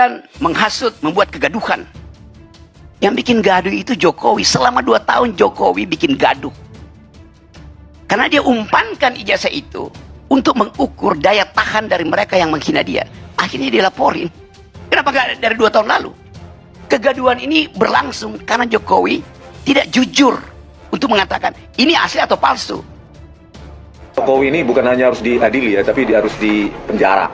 dan menghasut, membuat kegaduhan. Yang bikin gaduh itu Jokowi. Selama 2 tahun Jokowi bikin gaduh. Karena dia umpankan ijazah itu untuk mengukur daya tahan dari mereka yang menghina dia. Akhirnya dia laporin. Kenapa nggak dari 2 tahun lalu? Kegaduhan ini berlangsung karena Jokowi tidak jujur untuk mengatakan ini asli atau palsu. Jokowi ini bukan hanya harus diadili ya, tapi dia harus dipenjara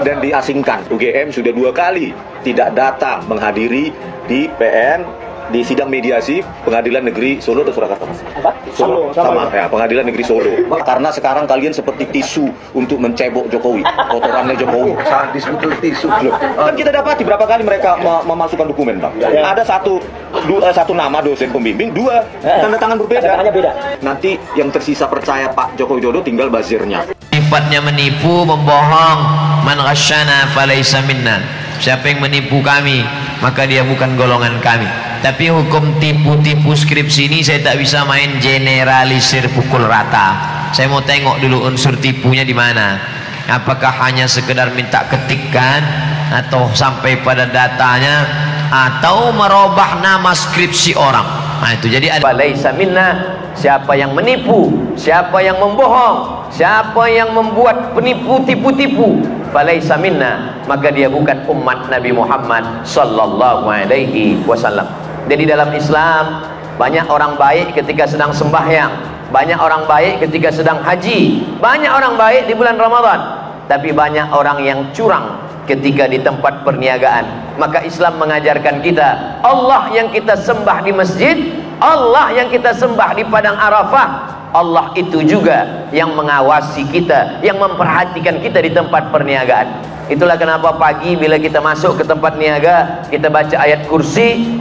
dan diasingkan. UGM sudah 2 kali tidak datang menghadiri di PN di sidang mediasi Pengadilan Negeri Solo atau Surakarta, Mas? Solo. Sama ya, Pengadilan Negeri Solo. Karena sekarang kalian seperti tisu untuk mencebok Jokowi, kotorannya Jokowi. Sangat disebut tisu. Loh, kan kita dapati berapa kali mereka memasukkan dokumen, Bang. Ya. Ada satu nama dosen pembimbing, 2 tanda tangan berbeda. Tanda beda. Nanti yang tersisa percaya Pak Joko Widodo tinggal bazirnya. Sifatnya menipu, membohong. Man ghasyana falaysa minna. Siapa yang menipu kami, maka dia bukan golongan kami. Tapi hukum tipu-tipu skripsi ini saya tak bisa main generalisir pukul rata. Saya mau tengok dulu unsur tipunya di mana. Apakah hanya sekedar minta ketikkan, atau sampai pada datanya, atau merubah nama skripsi orang. Nah itu jadi ada laisa minna. Siapa yang menipu, siapa yang membohong, siapa yang membuat penipu tipu-tipu, falaisa minna, maka dia bukan umat Nabi Muhammad sallallahu alaihi wasallam. Jadi dalam Islam banyak orang baik ketika sedang sembahyang, banyak orang baik ketika sedang haji, banyak orang baik di bulan Ramadan, tapi banyak orang yang curang ketika di tempat perniagaan. Maka Islam mengajarkan kita, Allah yang kita sembah di masjid, Allah yang kita sembah di padang Arafah, Allah itu juga yang mengawasi kita, yang memperhatikan kita di tempat perniagaan. Itulah kenapa pagi bila kita masuk ke tempat niaga, kita baca ayat kursi.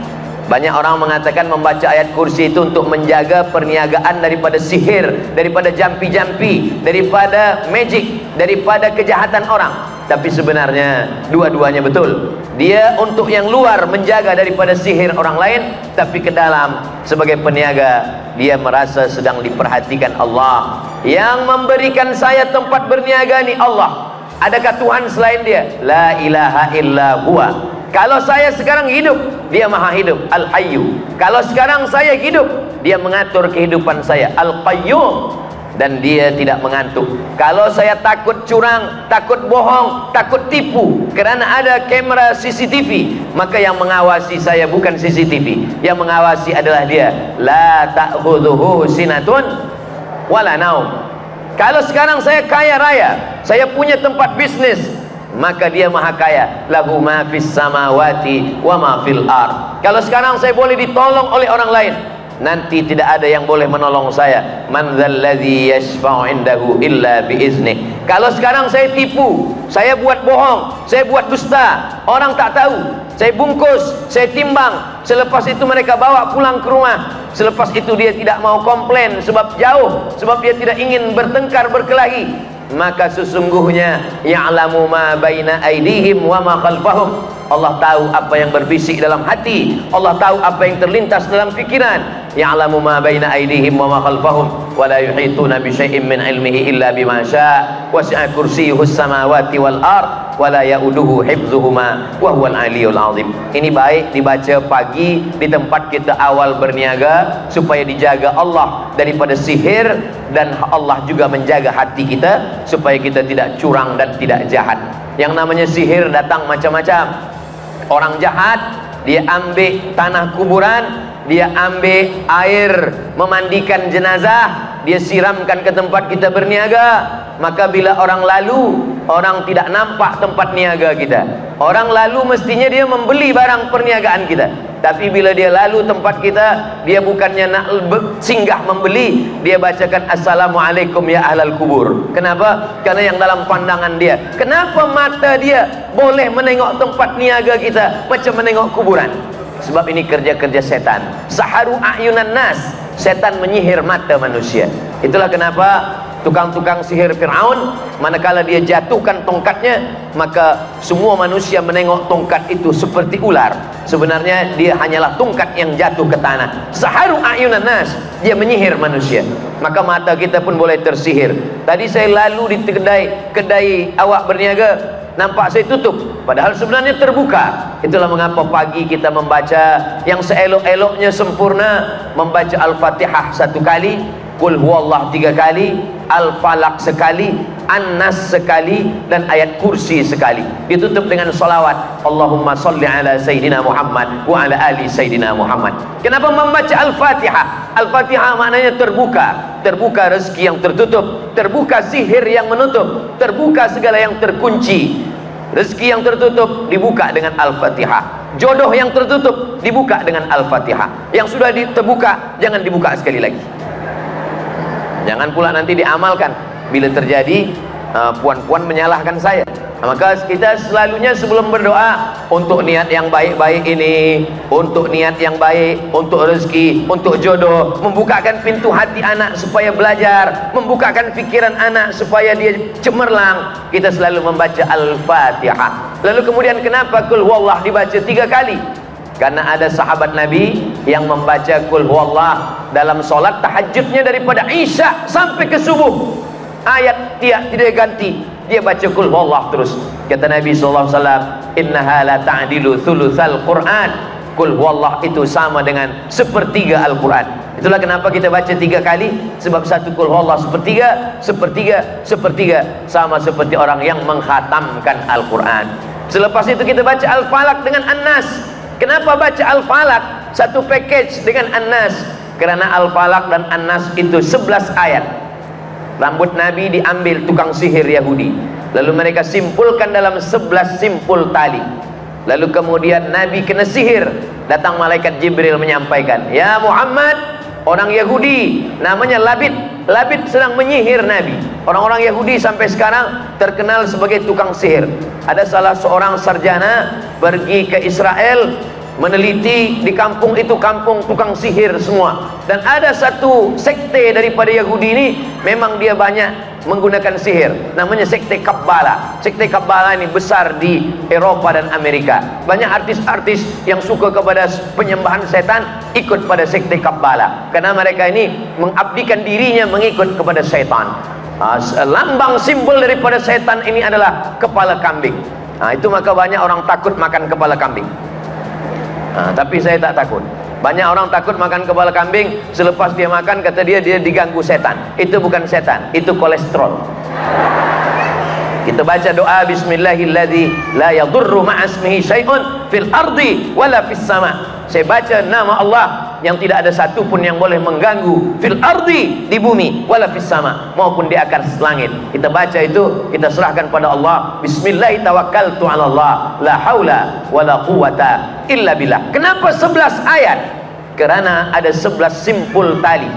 Banyak orang mengatakan membaca ayat kursi itu untuk menjaga perniagaan daripada sihir, daripada jampi-jampi, daripada magic, daripada kejahatan orang. Tapi sebenarnya dua-duanya betul. Dia untuk yang luar menjaga daripada sihir orang lain, tapi ke dalam sebagai peniaga dia merasa sedang diperhatikan Allah. Yang memberikan saya tempat berniaga ini Allah. Adakah Tuhan selain dia? La ilaha illa huwa. Kalau saya sekarang hidup, dia maha hidup, Al-Hayyu. Kalau sekarang saya hidup, dia mengatur kehidupan saya, Al-Qayyum. Dan dia tidak mengantuk. Kalau saya takut curang, takut bohong, takut tipu, kerana ada kamera CCTV, maka yang mengawasi saya bukan CCTV, yang mengawasi adalah dia. La ta'khudhuhu sinatun wala naum. Kalau sekarang saya kaya raya, saya punya tempat bisnis, maka dia maha kaya. Lahu ma fis samawati wa ma fil ard. Kalau sekarang saya boleh ditolong oleh orang lain, nanti tidak ada yang boleh menolong saya. Man dzalladzi yashfa'u indahu illa biiznih. Kalau sekarang saya tipu, saya buat bohong, saya buat dusta, orang tak tahu, saya bungkus, saya timbang, selepas itu mereka bawa pulang ke rumah, selepas itu dia tidak mau komplain sebab jauh, sebab dia tidak ingin bertengkar berkelahi, maka sesungguhnya ya'lamu ma baina aydihim wa ma khalfahum. Allah tahu apa yang berbisik dalam hati, Allah tahu apa yang terlintas dalam pikiran. Ya'lamu ma baina aydihim wa ma khalfahum wa la yuhituna bi syai'in min ilmihi illa bima syaa' wasi'a kursiyyuhus samawati wal ard wa la ya'uduhu hifdzuhuma wa huwal 'aliyyul 'azim. Ini baik dibaca pagi di tempat kita awal berniaga, supaya dijaga Allah daripada sihir, dan Allah juga menjaga hati kita supaya kita tidak curang dan tidak jahat. Yang namanya sihir datang macam-macam. Orang jahat, dia ambil tanah kuburan, dia ambil air memandikan jenazah, dia siramkan ke tempat kita berniaga. Maka bila orang lalu, orang tidak nampak tempat niaga kita. Orang lalu mestinya dia membeli barang perniagaan kita, tapi bila dia lalu tempat kita, dia bukannya nak singgah membeli, dia bacakan assalamualaikum ya ahlal kubur. Kenapa? Karena yang dalam pandangan dia, kenapa mata dia boleh menengok tempat niaga kita macam menengok kuburan? Sebab ini kerja-kerja setan. Saharu a'yunan nas. Setan menyihir mata manusia. Itulah kenapa tukang-tukang sihir Fir'aun, manakala dia jatuhkan tongkatnya, maka semua manusia menengok tongkat itu seperti ular. Sebenarnya dia hanyalah tongkat yang jatuh ke tanah. Saharu a'yunan nas. Dia menyihir manusia. Maka mata kita pun boleh tersihir. Tadi saya lalu di kedai awak berniaga, nampak saya tutup, padahal sebenarnya terbuka. Itulah mengapa pagi kita membaca yang seelok-eloknya sempurna, membaca Al-Fatihah 1 kali, Qul huwallah 3 kali, Al-Falaq sekali, An-Nas sekali, dan ayat kursi sekali. Ditutup dengan salawat, Allahumma salli ala Sayyidina Muhammad wa ala ali Sayyidina Muhammad. Kenapa membaca Al-Fatihah? Al-Fatihah maknanya terbuka. Terbuka rezeki yang tertutup, terbuka sihir yang menutup, terbuka segala yang terkunci. Rezeki yang tertutup dibuka dengan Al-Fatihah. Jodoh yang tertutup dibuka dengan Al-Fatihah. Yang sudah terbuka jangan dibuka sekali lagi. Jangan pula nanti diamalkan. Bila terjadi puan-puan menyalahkan saya, maka kita selalunya sebelum berdoa untuk niat yang baik-baik ini, untuk niat yang baik, untuk rezeki, untuk jodoh, membukakan pintu hati anak supaya belajar, membukakan pikiran anak supaya dia cemerlang, kita selalu membaca Al-Fatihah. Lalu kemudian kenapa Qul huwallah dibaca 3 kali? Karena ada sahabat Nabi yang membaca Qul huwallah dalam solat tahajudnya daripada Isya sampai ke subuh. Ayat tidak ganti, dia baca Qul huwallah terus. Kata Nabi SAW, innaha la ta'dilu thulutsal Qur'an. Qul huwallah itu sama dengan 1/3 Al-Quran. Itulah kenapa kita baca 3 kali, sebab 1 Qul huwallah 1/3 sama seperti orang yang mengkhatamkan Al-Quran. Selepas itu kita baca Al-Falaq dengan An-Nas. Kenapa baca Al-Falaq satu package dengan An-Nas? Karena Al-Falaq dan An-Nas itu 11 ayat. Rambut Nabi diambil tukang sihir Yahudi, lalu mereka simpulkan dalam 11 simpul tali. Lalu kemudian Nabi kena sihir, datang malaikat Jibril menyampaikan, ya Muhammad, orang Yahudi namanya Labid sedang menyihir Nabi. Orang-orang Yahudi sampai sekarang terkenal sebagai tukang sihir. Ada salah seorang sarjana pergi ke Israel, meneliti di kampung itu kampung tukang sihir semua, dan ada satu sekte daripada Yahudi ini memang dia banyak menggunakan sihir, namanya sekte Kabbala. Sekte Kabbala ini besar di Eropa dan Amerika. Banyak artis-artis yang suka kepada penyembahan setan ikut pada sekte Kabbala, karena mereka ini mengabdikan dirinya mengikut kepada setan. Lambang simbol daripada setan ini adalah kepala kambing. Itu maka banyak orang takut makan kepala kambing. Tapi saya tak takut. Banyak orang takut makan kepala kambing, selepas dia makan kata dia diganggu setan. Itu bukan setan, itu kolesterol. Kita baca doa bismillahilladzi la yadurru ma'asmihi syai'un fil ardi wala fis sama. Saya baca nama Allah yang tidak ada satu pun yang boleh mengganggu fil ardi, di bumi, wala fis sama, maupun di atas langit. Kita baca itu, kita serahkan pada Allah. Bismillah tawakkaltu 'ala Allah, la haula wala quwata illa billah. Kenapa 11 ayat? Karena ada 11 simpul tali.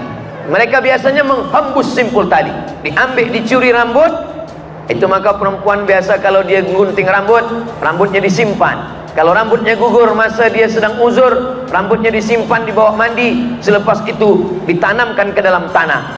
Mereka biasanya menghembus simpul tali, diambil, dicuri rambut. Itu maka perempuan biasa kalau dia gunting rambut, rambutnya disimpan. Kalau rambutnya gugur masa dia sedang uzur, rambutnya disimpan di bawah mandi, selepas itu ditanamkan ke dalam tanah.